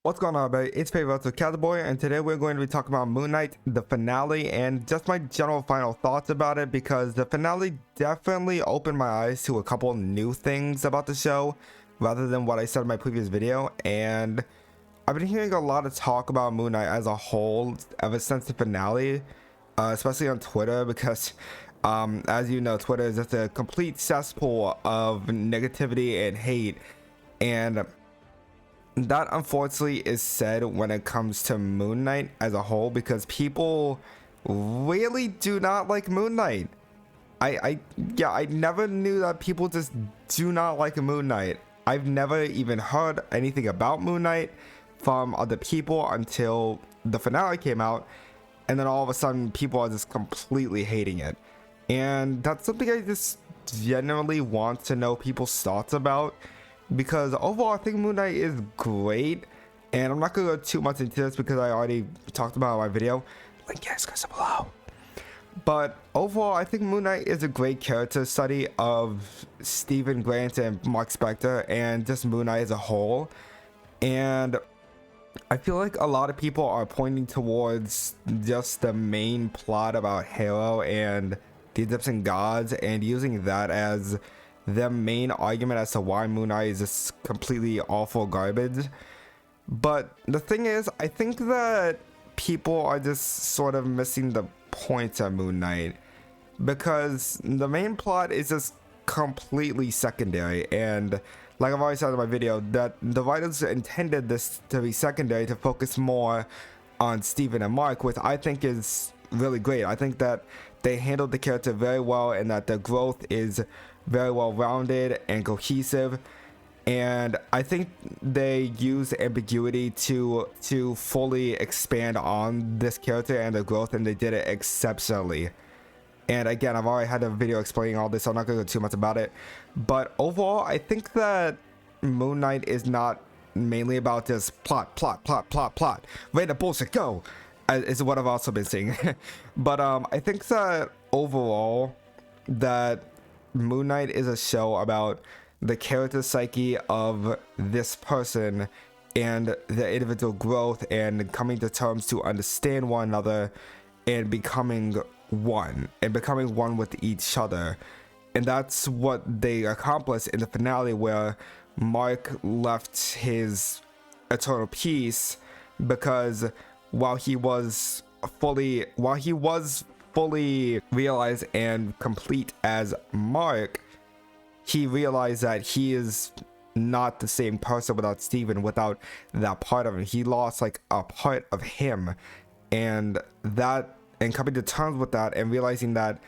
What's going on, everybody? It's Favorite Catboy, and today we're going to be talking about Moon Knight, the finale, and just my general final thoughts about it, because the finale definitely opened my eyes to a couple new things about the show, rather than what I said in my previous video. And I've been hearing a lot of talk about Moon Knight as a whole ever since the finale, especially on Twitter, because as you know, Twitter is just a complete cesspool of negativity and hate, and that unfortunately is said when it comes to Moon Knight as a whole, because people really do not like Moon Knight. I never knew that people just do not like Moon Knight. I've never even heard anything about Moon Knight from other people until the finale came out, and then all of a sudden people are just completely hating it. And that's something I just genuinely want to know people's thoughts about, because overall I think Moon Knight is great, and I'm not gonna go too much into this because I already talked about it in my video. Link is below. But overall, I think Moon Knight is a great character study of Stephen Grant and Mark Spector, and just Moon Knight as a whole. And I feel like a lot of people are pointing towards just the main plot about Halo and the Egyptian gods, and using that as the main argument as to why Moon Knight is just completely awful garbage. But the thing is, I think that people are just sort of missing the point of Moon Knight, because the main plot is just completely secondary. And like I've already said in my video, that the writers intended this to be secondary to focus more on Steven and Mark, which I think is really great. I think that they handled the character very well, and that the growth is very well rounded and cohesive. And I think they use ambiguity to fully expand on this character and the growth, and they did it exceptionally. And again, I've already had a video explaining all this, so I'm not gonna go too much about it. But overall, I think that Moon Knight is not mainly about this plot. Ready to bullshit, go! Is what I've also been saying. But I think that overall, that Moon Knight is a show about the character psyche of this person and the individual growth, and coming to terms to understand one another, and becoming one with each other. And that's what they accomplished in the finale, where Mark left his eternal peace, because while he was fully realized and complete as Mark, he realized that he is not the same person without Steven, without that part of him. He lost like a part of him, and coming to terms with that, and realizing that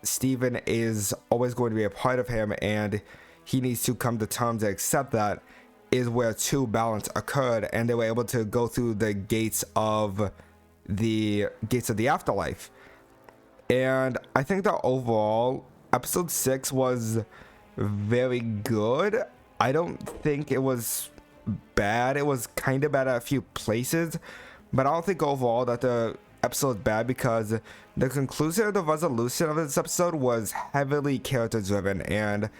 Steven is always going to be a part of him, and he needs to come to terms and accept that, is where true balance occurred, and they were able to go through the gates of the afterlife. And I think that overall, episode 6 was very good. I don't think it was bad. It was kind of bad at a few places, but I don't think overall that the episode is bad, because the conclusion of the resolution of this episode was heavily character driven, and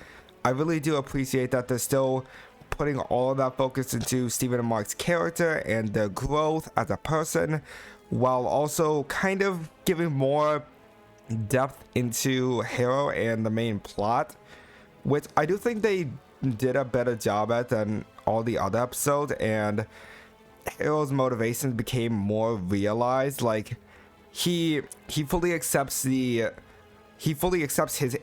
I really do appreciate that they're still putting all of that focus into Steven and Mark's character and their growth as a person, while also kind of giving more depth into Hero and the main plot, which I do think they did a better job at than all the other episodes. And Hero's motivations became more realized. Like he fully accepts his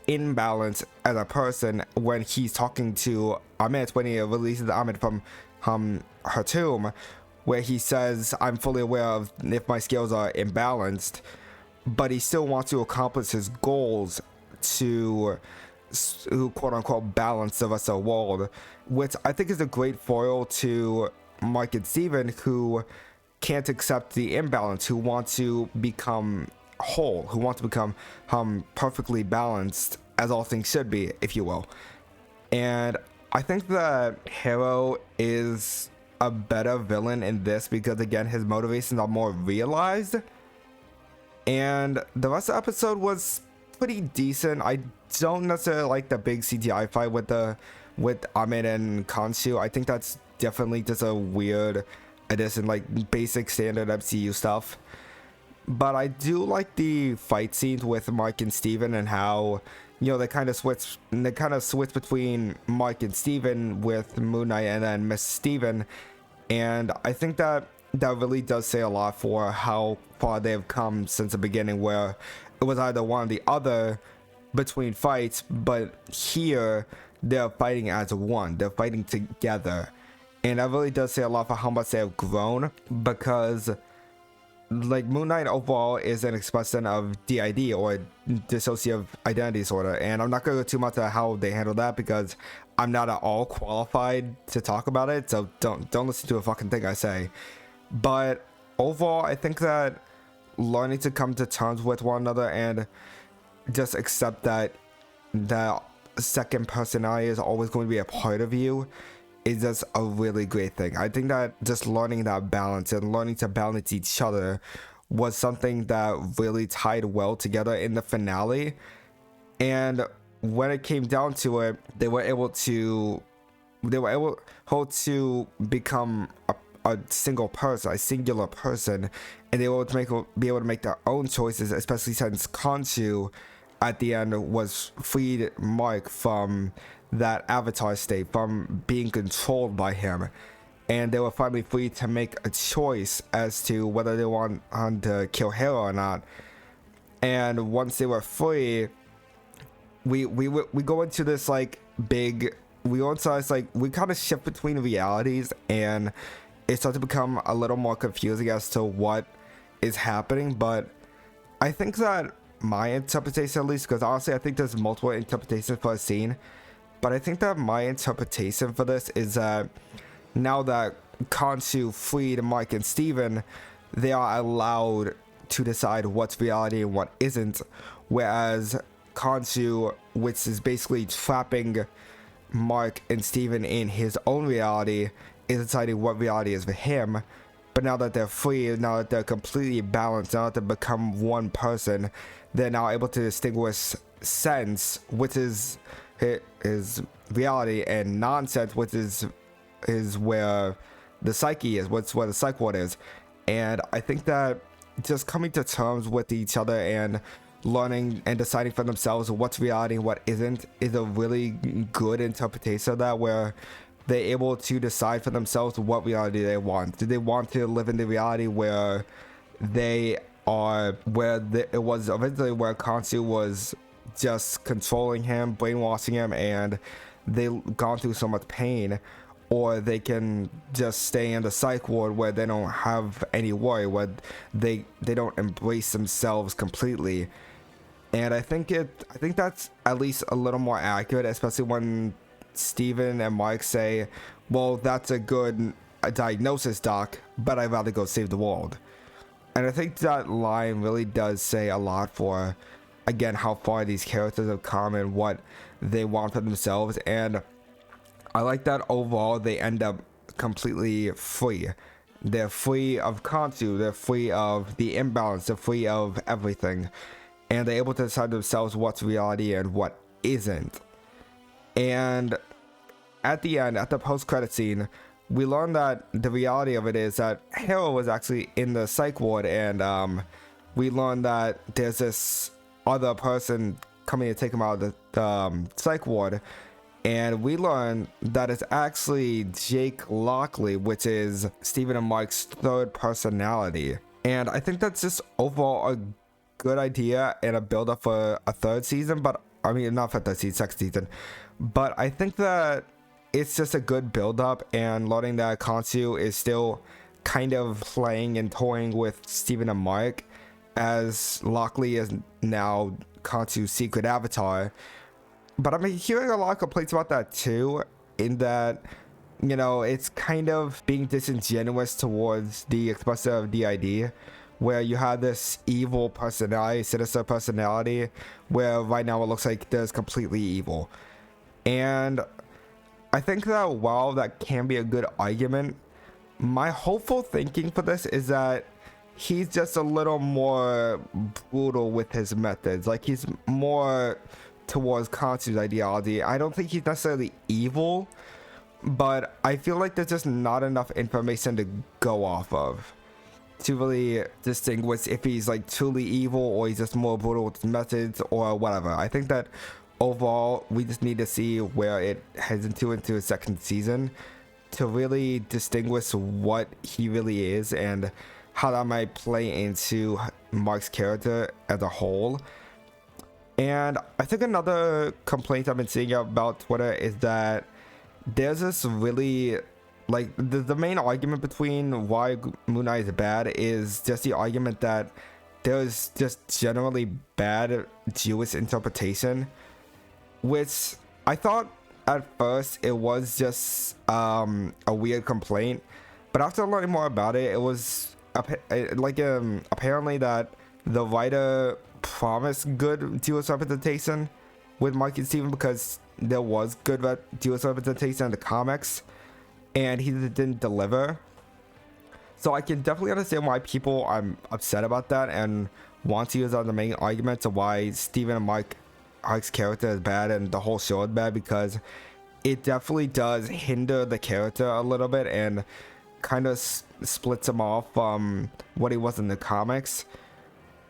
imbalance as a person when he's talking to Amit, when he releases Amit from her tomb, where he says, I'm fully aware of if my skills are imbalanced, but he still wants to accomplish his goals to quote unquote balance the rest of the world, which I think is a great foil to Mark and Steven, who can't accept the imbalance, who want to become whole, who want to become perfectly balanced, as all things should be, if you will. And I think that Hero is a better villain in this, because again, his motivations are more realized. And the rest of the episode was pretty decent. I don't necessarily like the big CGI fight with Amit and Khonshu. I think that's definitely just a weird addition, like basic standard MCU stuff. But I do like the fight scenes with Mark and Steven, and how, you know, they kind of switch between Mark and Steven with Moon Knight and then Miss Steven. And I think that really does say a lot for how far they've come since the beginning, where it was either one or the other between fights, but here they're fighting as one, they're fighting together. And that really does say a lot for how much they have grown, because like Moon Knight overall is an expression of DID, or dissociative identity disorder, and I'm not going to go too much into how they handle that because I'm not at all qualified to talk about it, so don't listen to a fucking thing I say. But overall, I think that learning to come to terms with one another and just accept that that second personality is always going to be a part of you is just a really great thing. I think that just learning that balance and learning to balance each other was something that really tied well together in the finale. And when it came down to it, they were able to become a single person, a singular person, and they were be able to make their own choices, especially since Khonshu at the end was freed Mark from that avatar state, from being controlled by him, and they were finally free to make a choice as to whether they want to kill Hera or not. And once they were free, we go into this like big, we kind of shift between realities, and it starts to become a little more confusing as to what is happening. But I think that my interpretation, at least, because honestly I think there's multiple interpretations for a scene, but I think that my interpretation for this is that now that Khonshu freed Mike and Steven, they are allowed to decide what's reality and what isn't, whereas Khonshu, which is basically trapping Mark and Steven in his own reality, is deciding what reality is for him. But now that they're free, now that they're completely balanced, now that they become one person, they're now able to distinguish sense, which is reality, and nonsense, which is where the psyche is, where the psych ward is. And I think that just coming to terms with each other and learning and deciding for themselves what's reality and what isn't is a really good interpretation of that, where they're able to decide for themselves what reality they want. Do they want to live in the reality where they are, it was originally where Khonshu was just controlling him, brainwashing him, and they've gone through so much pain, or they can just stay in the psych ward where they don't have any worry, where they don't embrace themselves completely. And I think that's at least a little more accurate, especially when Steven and Mike say, well, that's a good diagnosis, doc, but I'd rather go save the world. And I think that line really does say a lot for, again, how far these characters have come and what they want for themselves. And I like that overall they end up completely free. They're free of Khonshu, they're free of the imbalance, they're free of everything, and they're able to decide themselves what's reality and what isn't. And at the end, at the post-credit scene, we learn that the reality of it is that Hera was actually in the psych ward, and we learn that there's this other person coming to take him out of the psych ward, and we learn that it's actually Jake Lockley, which is Steven and Mike's third personality. And I think that's just overall a good idea and a build-up for a third season, but I mean, not for third season, second season. But I think that it's just a good build-up, and learning that Khonshu is still kind of playing and toying with Steven and Mark, as Lockley is now Khonshu's secret avatar. But I'm hearing a lot of complaints about that too, in that, you know, it's kind of being disingenuous towards the expressor of DID, where you have this evil personality, sinister personality, where right now it looks like there's completely evil. And I think that while that can be a good argument, my hopeful thinking for this is that he's just a little more brutal with his methods. Like, he's more towards Khonshu's ideology. I don't think he's necessarily evil, but I feel like there's just not enough information to go off of to really distinguish if he's like truly evil or he's just more brutal with his methods or whatever. I think that overall we just need to see where it heads into a second season to really distinguish what he really is and how that might play into Mark's character as a whole. And I think another complaint I've been seeing about Twitter is that there's this really, like, the main argument between why Moon Knight is bad is just the argument that there's just generally bad Jewish interpretation, which I thought at first it was just a weird complaint, but after learning more about it, it was apparently that the writer promised good Jewish representation with Mike and Steven, because there was good Jewish representation in the comics and he didn't deliver. So I can definitely understand why people are upset about that and want to use that as the main argument to why Steven and Mike's character is bad and the whole show is bad, because it definitely does hinder the character a little bit and kind of splits him off from what he was in the comics.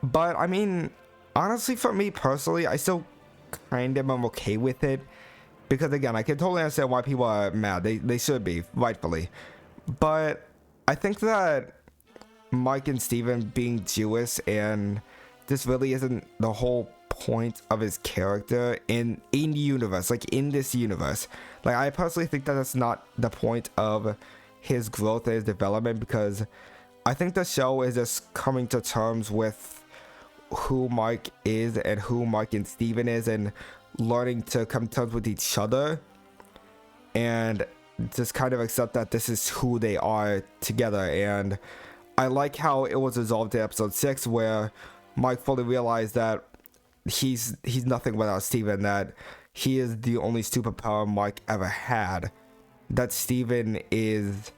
But I mean, honestly, for me personally, I still kind of am okay with it, because again, I can totally understand why people are mad. They should be, rightfully. But I think that Mike and Steven being Jewish, and this really isn't the whole point of his character in universe, like in this universe. Like, I personally think that that's not the point of his growth and his development, because I think the show is just coming to terms with who Mike is and who Mike and Steven is, and learning to come to terms with each other and just kind of accept that this is who they are together. And I like how it was resolved in episode 6, where Mike fully realized that he's nothing without Steven, that he is the only superpower Mike ever had, that Steven is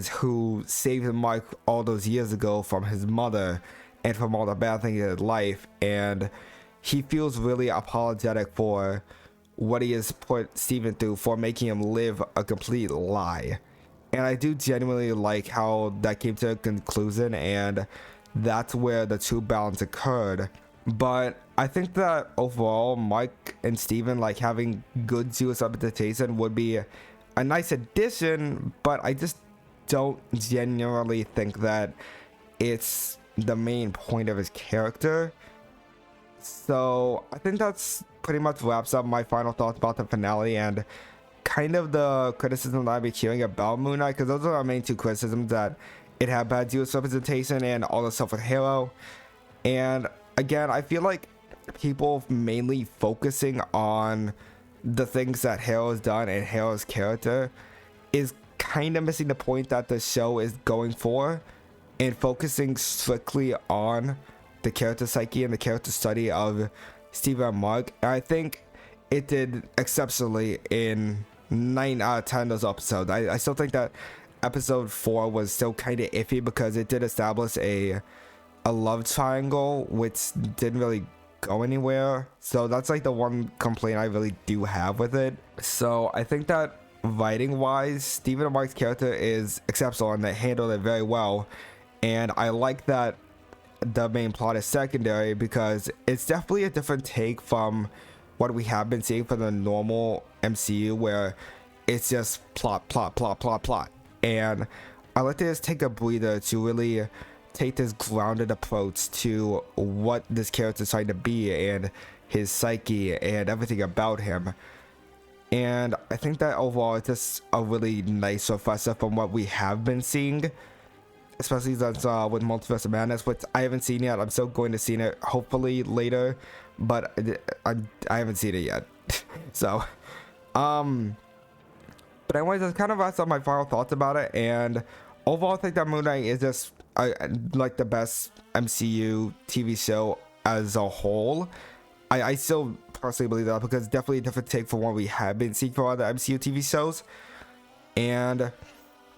who saved Mike all those years ago from his mother and from all the bad things in his life, and he feels really apologetic for what he has put Steven through, for making him live a complete lie. And I do genuinely like how that came to a conclusion, and that's where the true balance occurred. But I think that overall, Mike and Steven, like, having good Jewish representation would be a nice addition, but I just don't genuinely think that it's the main point of his character. So I think that's pretty much wraps up my final thoughts about the finale and kind of the criticism that I've been hearing about Moon Knight, because those are our main two criticisms: that it had bad Jewish representation and all the stuff with Halo. And again, I feel like people mainly focusing on the things that Halo has done and Halo's character is kind of missing the point that the show is going for, and focusing strictly on the character psyche and the character study of Steven and Mark. And I think it did exceptionally in 9 out of 10 of those episodes. I still think that episode 4 was still kind of iffy, because it did establish a love triangle which didn't really go anywhere. So that's like the one complaint I really do have with it. So I think that writing wise, Steven and Mark's character is exceptional and they handled it very well. And I like that the main plot is secondary, because it's definitely a different take from what we have been seeing from the normal MCU, where it's just plot. And I like to just take a breather to really take this grounded approach to what this character is trying to be and his psyche and everything about him. And I think that overall it's just a really nice refresher from what we have been seeing, especially since with Multiverse of Madness, which I haven't seen yet. I'm still going to see it hopefully later, but I haven't seen it yet. So but anyways, that's kind of wraps up my final thoughts about it. And overall, I think that Moon Knight is just like the best MCU TV show as a whole. I still personally believe that, because it's definitely a different take from what we have been seeing for other MCU TV shows. And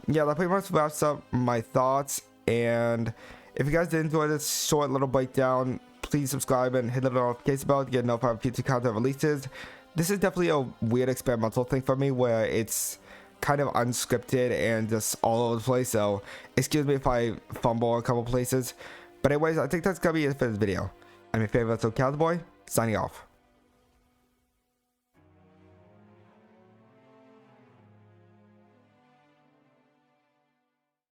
yeah, that pretty much wraps up my thoughts. And if you guys did enjoy this short little breakdown, please subscribe and hit the notification bell to get notified of future content releases. this is definitely a weird experimental thing for me where it's kind of unscripted and just all over the place, so excuse me if I fumble a couple places. But anyways, I think that's gonna be it for this video. I'm your favorite little cowboy, signing off.